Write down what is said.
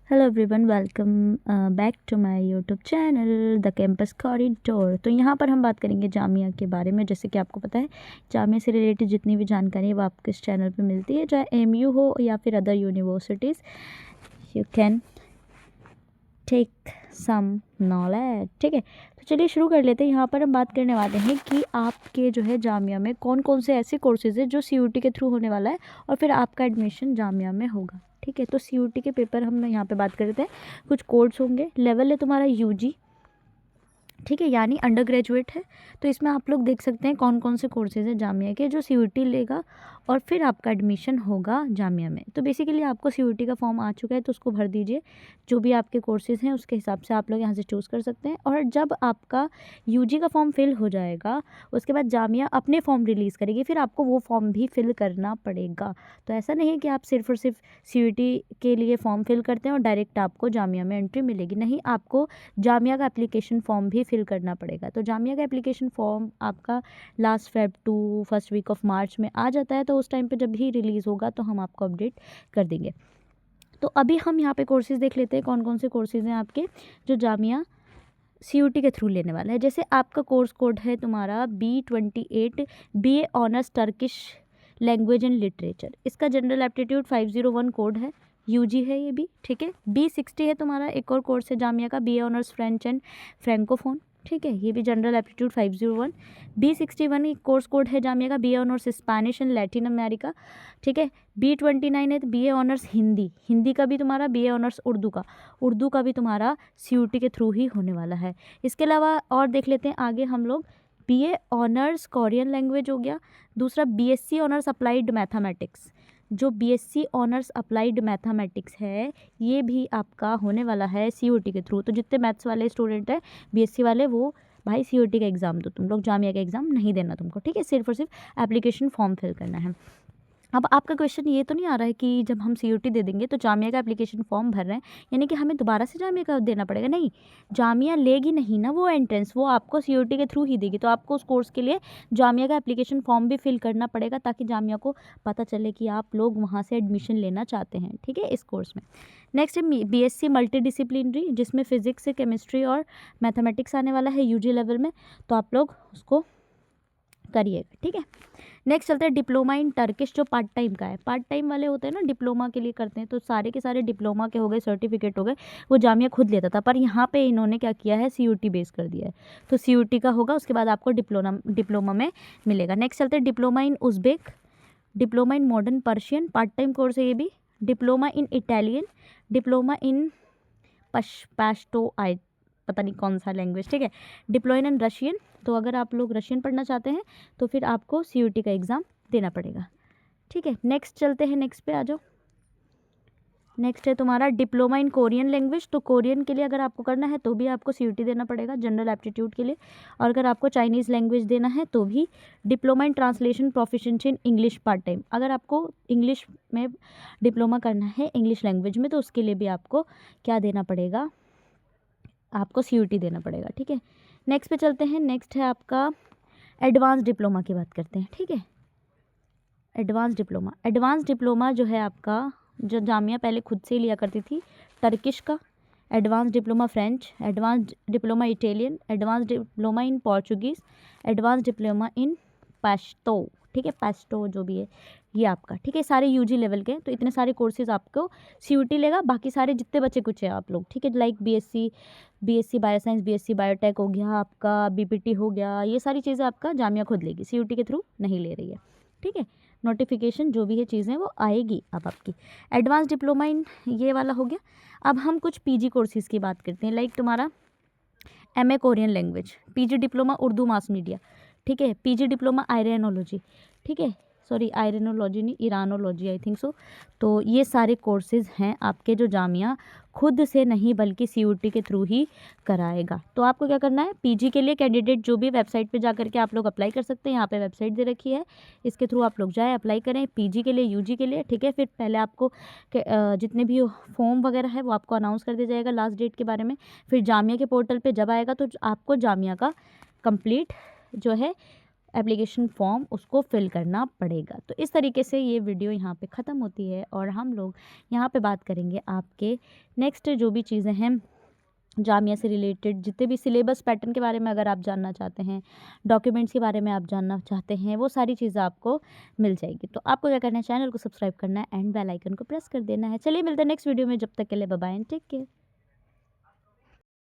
Hello everyone, welcome back to my YouTube channel the campus corridor. तो यहाँ पर हम बात करेंगे जामिया के बारे में। जैसे कि आपको पता है, जामिया से रिलेटेड जितनी भी जानकारी है वो आपको इस चैनल पे मिलती है, चाहे एमयू हो या फिर other universities. You can take some knowledge. ठीक है, तो चलिए शुरू कर लेते हैं। यहाँ पर हम बात करने वाले हैं कि आपके जो है जामिया में कौन कौन से ऐसे कोर्सेज़ हैं जो सीयूटी के थ्रू होने वाला है और फिर आपका एडमिशन जामिया में होगा। ठीक है, तो सीयूटी के पेपर हम यहाँ पे बात कर लेते हैं। कुछ कोर्स होंगे। लेवल है तुम्हारा यूजी, ठीक है, यानी अंडर ग्रेजुएट है। तो इसमें आप लोग देख सकते हैं कौन कौन से कोर्सेज़ हैं जामिया के जो सीयूटी लेगा और फिर आपका एडमिशन होगा जामिया में। तो बेसिकली आपको सीयूटी का फॉर्म आ चुका है, तो उसको भर दीजिए। जो भी आपके कोर्सेज़ हैं उसके हिसाब से आप लोग यहाँ से चूज़ कर सकते हैं। और जब आपका यूजी का फॉर्म फिल हो जाएगा उसके बाद जामिया अपने फॉर्म रिलीज़ करेगी, फिर आपको वो फॉर्म भी फिल करना पड़ेगा। तो ऐसा नहीं है कि आप सिर्फ और सिर्फ सीयूटी के लिए फॉर्म फिल करते हैं और डायरेक्ट आपको जामिया में एंट्री मिलेगी। नहीं, आपको जामिया का एप्लीकेशन फॉर्म भी फिल करना पड़ेगा। तो जामिया का एप्लीकेशन फॉर्म आपका last Feb to first week of March में आ जाता है। तो उस टाइम पे जब भी रिलीज़ होगा तो हम आपको अपडेट कर देंगे। तो अभी हम यहाँ पे कोर्सेज़ देख लेते हैं कौन कौन से कोर्सेज़ हैं आपके जो जामिया सीयूटी के थ्रू लेने वाला है। जैसे आपका कोर्स कोड है तुम्हारा B28 BA honours Turkish language and literature. इसका जनरल एप्टीट्यूड 501 कोड है, यूजी है ये भी। ठीक है, B60 है तुम्हारा एक और कोर्स है जामिया का BA ऑनर्स फ्रेंच एंड फ्रेंकोफोन। ठीक है, ये भी जनरल एप्टीट्यूड 501। B61 एक कोर्स कोड है जामिया का BA honours Spanish and Latin America. ठीक है, B29 है BA ऑनर्स हिंदी। हिंदी का भी तुम्हारा BA ऑनर्स उर्दू का भी तुम्हारा सीयूटी के थ्रू ही होने वाला है। इसके अलावा और देख लेते हैं आगे हम लोग। BA ऑनर्स कोरियन लैंग्वेज हो गया। दूसरा BSc ऑनर्स अप्लाइड मैथमेटिक्स। जो BSc ऑनर्स अप्लाइड मैथमेटिक्स है ये भी आपका होने वाला है सीयूटी के थ्रू। तो जितने मैथ्स वाले स्टूडेंट हैं BSc वाले, वो भाई सीयूटी का एग्ज़ाम दो तुम लोग, जामिया का एग्ज़ाम नहीं देना तुमको। ठीक है, सिर्फ और सिर्फ एप्लीकेशन फॉर्म फिल करना है। अब आपका क्वेश्चन ये तो नहीं आ रहा है कि जब हम सीयूटी दे देंगे तो जामिया का एप्लीकेशन फॉर्म भर रहे हैं यानी कि हमें दोबारा से जामिया का देना पड़ेगा। नहीं, जामिया लेगी नहीं ना वो एंट्रेंस, वो आपको सीयूटी के थ्रू ही देगी। तो आपको उस कोर्स के लिए जामिया का एप्लीकेशन फॉर्म भी फिल करना पड़ेगा ताकि जामिया को पता चले कि आप लोग वहाँ से एडमिशन लेना चाहते हैं। ठीक है, इस कोर्स में। नेक्स्ट है BSc मल्टी डिसिप्लिनरी, जिसमें फिजिक्स केमिस्ट्री और मैथमेटिक्स आने वाला है यूजी लेवल में। तो आप लोग उसको करिएगा। ठीक है, नेक्स्ट चलते हैं डिप्लोमा इन टर्किश, जो पार्ट टाइम का है। पार्ट टाइम वाले होते हैं ना, डिप्लोमा के लिए करते हैं। तो सारे के सारे डिप्लोमा के हो गए, सर्टिफिकेट हो गए, वो जामिया खुद लेता था, पर यहाँ पे इन्होंने क्या किया है, सीयूटी बेस कर दिया है। तो सीयूटी का होगा, उसके बाद आपको डिप्लोमा में मिलेगा। नेक्स्ट चलते हैं diploma in Uzbek, diploma in modern Persian, part time course है ये भी। Diploma in Italian, diploma in Pashto आई पता नहीं कौन सा लैंग्वेज। ठीक है, डिप्लोमा इन रशियन। तो अगर आप लोग रशियन पढ़ना चाहते हैं तो फिर आपको सीयूटी का एग्ज़ाम देना पड़ेगा। ठीक है, नेक्स्ट चलते हैं, नेक्स्ट पे आ जाओ। नेक्स्ट है तुम्हारा डिप्लोमा इन कोरियन लैंग्वेज। तो कोरियन के लिए अगर आपको करना है तो भी आपको सीयूटी देना पड़ेगा जनरल एप्टीट्यूड के लिए। और अगर आपको चाइनीज़ लैंग्वेज देना है तो भी diploma in translation proficiency in English part time. अगर आपको इंग्लिश में डिप्लोमा करना है इंग्लिश लैंग्वेज में तो उसके लिए भी आपको क्या देना पड़ेगा, आपको सीयूटी देना पड़ेगा। ठीक है, नेक्स्ट पे चलते हैं। नेक्स्ट है आपका एडवांस डिप्लोमा की बात करते हैं। ठीक है, एडवांस डिप्लोमा जो है आपका, जो जामिया पहले खुद से ही लिया करती थी, टर्किश का advance diploma, French advance diploma, Italian advance diploma in Portuguese, advance diploma in Pashto. ठीक है, पश्तो जो भी है ये आपका। ठीक है, सारे यूजी लेवल के। तो इतने सारे कोर्सेज आपको सीयूटी लेगा, बाकी सारे जितने बचे कुछ है आप लोग। ठीक है, like BSc bioscience, BSc biotech हो गया आपका, बीपीटी हो गया, ये सारी चीज़ें आपका जामिया खुद लेगी, सीयूटी के थ्रू नहीं ले रही है। ठीक है, नोटिफिकेशन जो भी है चीज़ें वो आएगी अब आपकी। एडवांस डिप्लोमा इन ये वाला हो गया। अब हम कुछ पीजी कोर्सेज़ की बात करते हैं, लाइक तुम्हारा MA Korean language, PG diploma Urdu mass media. ठीक है, पीजी डिप्लोमा आयरनोलॉजी। ठीक है, सॉरी आयरनोलॉजी नहीं, ईरानोलॉजी आई थिंक सो। तो ये सारे कोर्सेज़ हैं आपके जो जामिया खुद से नहीं बल्कि सीयूटी के थ्रू ही कराएगा। तो आपको क्या करना है, पीजी के लिए कैंडिडेट जो भी वेबसाइट पे जा करके आप लोग अप्लाई कर सकते हैं। यहाँ पे वेबसाइट दे रखी है, इसके थ्रू आप लोग जाएँ अप्लाई करें पीजी के लिए, यूजी के लिए। ठीक है, फिर पहले आपको जितने भी फॉर्म वगैरह है वो आपको अनाउंस कर दिया जाएगा लास्ट डेट के बारे में। फिर जामिया के पोर्टल पर जब आएगा तो आपको जामिया का कंप्लीट जो है एप्लीकेशन फॉर्म उसको फिल करना पड़ेगा। तो इस तरीके से ये वीडियो यहाँ पे ख़त्म होती है और हम लोग यहाँ पे बात करेंगे आपके नेक्स्ट जो भी चीज़ें हैं जामिया से रिलेटेड, जितने भी सिलेबस पैटर्न के बारे में अगर आप जानना चाहते हैं, डॉक्यूमेंट्स के बारे में आप जानना चाहते हैं, वो सारी चीज़ें आपको मिल जाएगी। तो आपको क्या करना है, चैनल को सब्सक्राइब करना है एंड बेल आइकन को प्रेस कर देना है। चलिए मिलते हैं नेक्स्ट वीडियो में, जब तक के लिए bye bye and take care.